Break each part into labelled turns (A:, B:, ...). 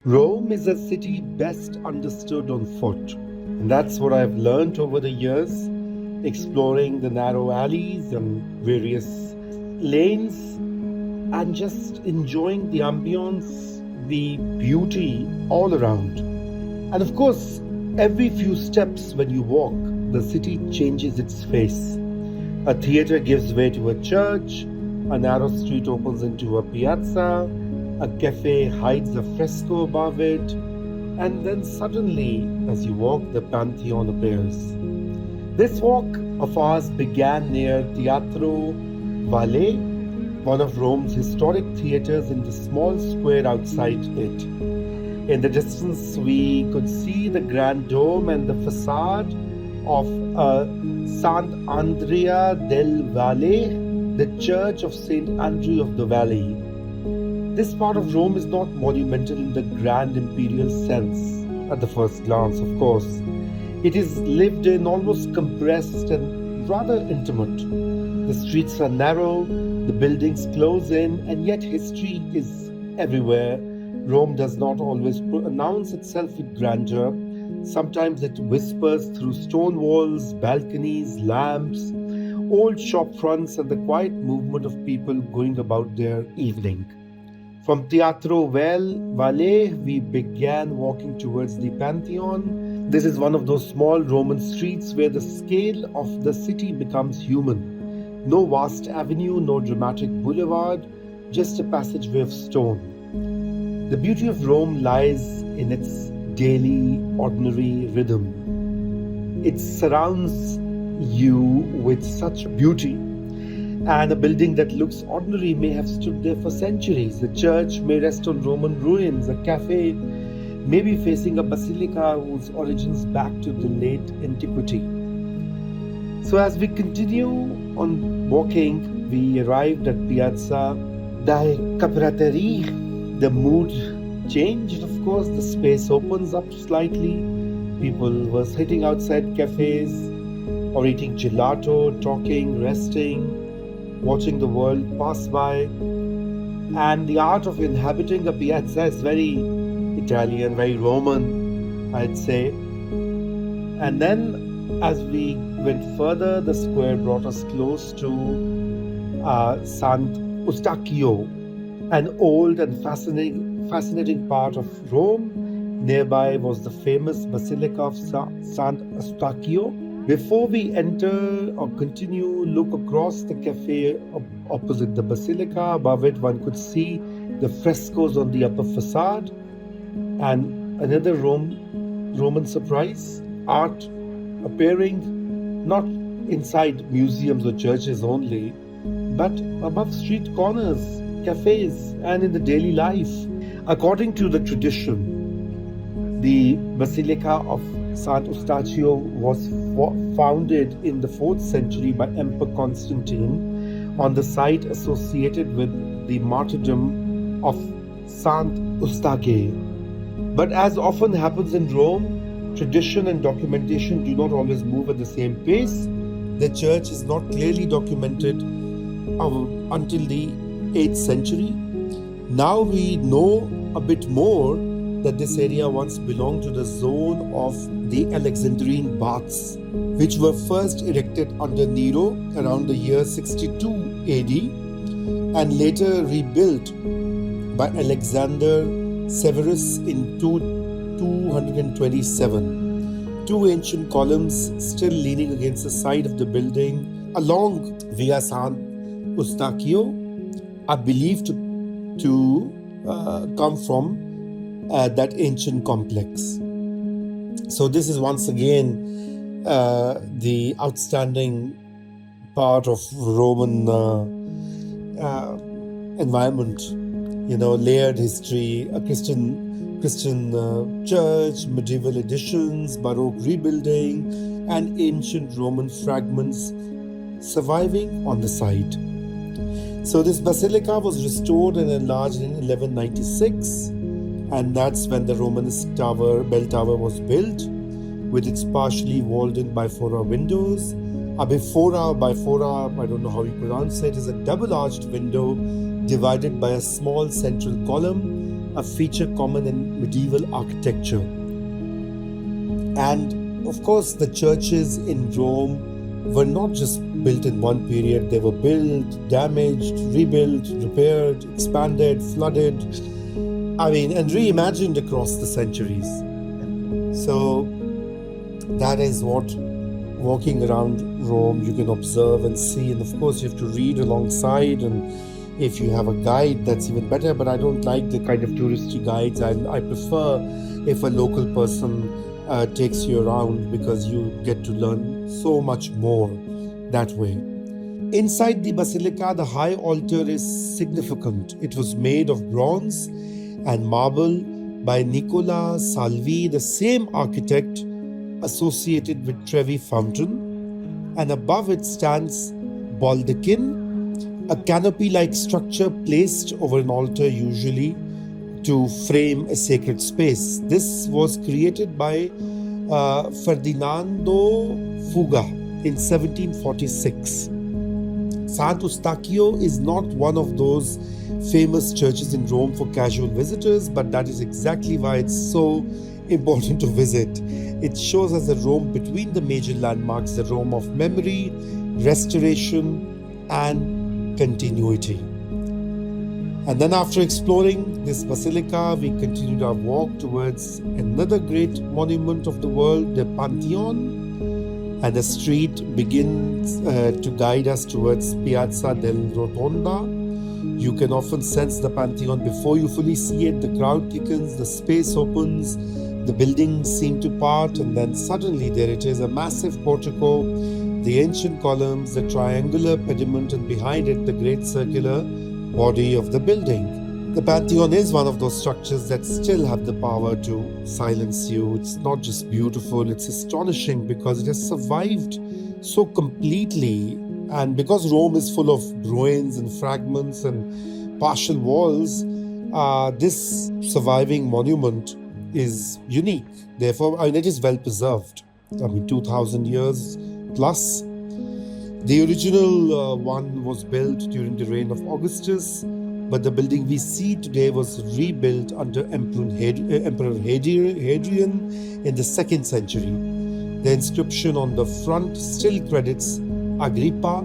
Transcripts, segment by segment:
A: Rome is a city best understood on foot, and that's what I've learned over the years, exploring the narrow alleys and various lanes, and just enjoying the ambience, the beauty all around. And of course, every few steps when you walk, the city changes its face. A theater gives way to a church, a narrow street opens into a piazza, a cafe hides a fresco above it, and then suddenly, as you walk, the Pantheon appears. This walk of ours began near Teatro Valle, one of Rome's historic theaters, in the small square outside it. In the distance, we could see the grand dome and the facade of Sant'Andrea del Valle, the church of Saint Andrew of the Valley. This part of Rome is not monumental in the grand imperial sense, at the first glance, of course. It is lived in, almost compressed, and rather intimate. The streets are narrow, the buildings close in, and yet history is everywhere. Rome does not always announce itself with grandeur. Sometimes it whispers through stone walls, balconies, lamps, old shop fronts, and the quiet movement of people going about their evening. From Teatro Valle, we began walking towards the Pantheon. This is one of those small Roman streets where the scale of the city becomes human. No vast avenue, no dramatic boulevard, just a passageway of stone. The beauty of Rome lies in its daily, ordinary rhythm. It surrounds you with such beauty. And a building that looks ordinary may have stood there for centuries. A church may rest on Roman ruins. A cafe may be facing a basilica whose origins back to the late antiquity. So as we continue on walking, we arrived at Piazza dei Caprettari. The mood changed, of course. The space opens up slightly. People were sitting outside cafes or eating gelato, talking, resting, watching the world pass by. And the art of inhabiting a piazza is very Italian, very Roman, I'd say. And then as we went further, the square brought us close to Sant'Eustachio, an old and fascinating part of Rome. Nearby was the famous Basilica of Sant'Eustachio. Before we enter or continue, look across the cafe opposite the basilica. Above it, one could see the frescoes on the upper facade. And another Roman surprise, art appearing not inside museums or churches only, but above street corners, cafes, and in the daily life. According to the tradition, the Basilica of Sant'Eustachio was founded in the 4th century by Emperor Constantine on the site associated with the martyrdom of Sant'Eustachio. But as often happens in Rome, tradition and documentation do not always move at the same pace. The church is not clearly documented until the 8th century. Now we know a bit more that this area once belonged to the zone of the Alexandrine Baths, which were first erected under Nero around the year 62 AD and later rebuilt by Alexander Severus in 227. Two ancient columns still leaning against the side of the building along Via Sant'Eustachio are believed to come from that ancient complex. So this is once again the outstanding part of Roman environment. Layered history, a Christian church, medieval additions, Baroque rebuilding, and ancient Roman fragments surviving on the site. So this basilica was restored and enlarged in 1196, and that's when the Romanist bell tower was built, with its partially walled-in bifora windows. A bifora, I don't know how you pronounce it, is a double-arched window divided by a small central column a feature common in medieval architecture. And of course, the churches in Rome were not just built in one period, they were built, damaged, rebuilt, repaired, expanded, flooded, and reimagined across the centuries. So that is what walking around Rome you can observe and see. And of course, you have to read alongside. And if you have a guide, that's even better. But I don't like the kind of touristy guides. I prefer if a local person takes you around, because you get to learn so much more that way. Inside the basilica, the high altar is significant. It was made of bronze and marble by Nicola Salvi, the same architect associated with Trevi Fountain, and above it stands baldachin, a canopy-like structure placed over an altar, usually to frame a sacred space. This was created by Ferdinando Fuga in 1746. Sant'Eustachio is not one of those famous churches in Rome for casual visitors, but that is exactly why it's so important to visit. It shows us a Rome between the major landmarks, the Rome of memory, restoration, and continuity. And then after exploring this basilica, we continued our walk towards another great monument of the world, the Pantheon. And the street begins to guide us towards Piazza della Rotonda. You can often sense the Pantheon before you fully see it. The crowd thickens, the space opens, the buildings seem to part, and then suddenly there it is, a massive portico, the ancient columns, the triangular pediment, and behind it the great circular body of the building. The Pantheon is one of those structures that still have the power to silence you. It's not just beautiful, it's astonishing because it has survived so completely. And because Rome is full of ruins and fragments and partial walls, this surviving monument is unique. Therefore, it is well preserved. 2000 years plus. The original one was built during the reign of Augustus, but the building we see today was rebuilt under Emperor Hadrian in the 2nd century. The inscription on the front still credits Agrippa.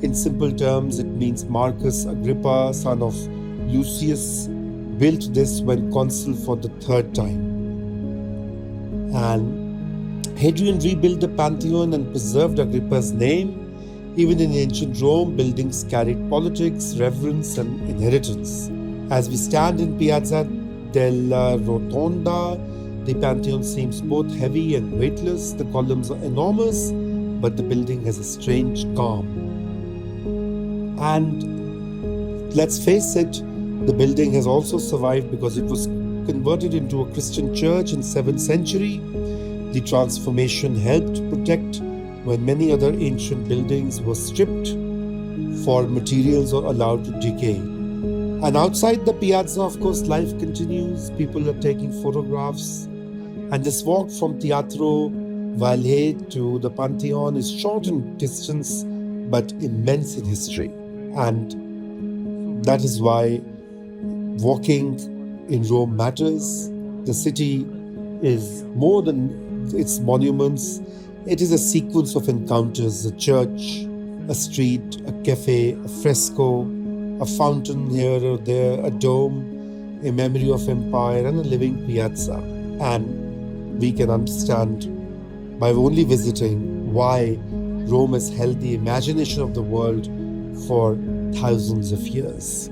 A: In simple terms, it means Marcus Agrippa, son of Lucius, built this when consul for the 3rd time. And Hadrian rebuilt the Pantheon and preserved Agrippa's name. Even in ancient Rome, buildings carried politics, reverence, and inheritance. As we stand in Piazza della Rotonda, the Pantheon seems both heavy and weightless. The columns are enormous, but the building has a strange calm. And let's face it, the building has also survived because it was converted into a Christian church in 7th century. The transformation helped protect when many other ancient buildings were stripped for materials or allowed to decay. And outside the piazza, of course, life continues. People are taking photographs. And this walk from Teatro Valle to the Pantheon is short in distance, but immense in history. And that is why walking in Rome matters. The city is more than its monuments. It is a sequence of encounters: a church, a street, a cafe, a fresco, a fountain here or there, a dome, a memory of empire, and a living piazza. And we can understand by only visiting why Rome has held the imagination of the world for thousands of years.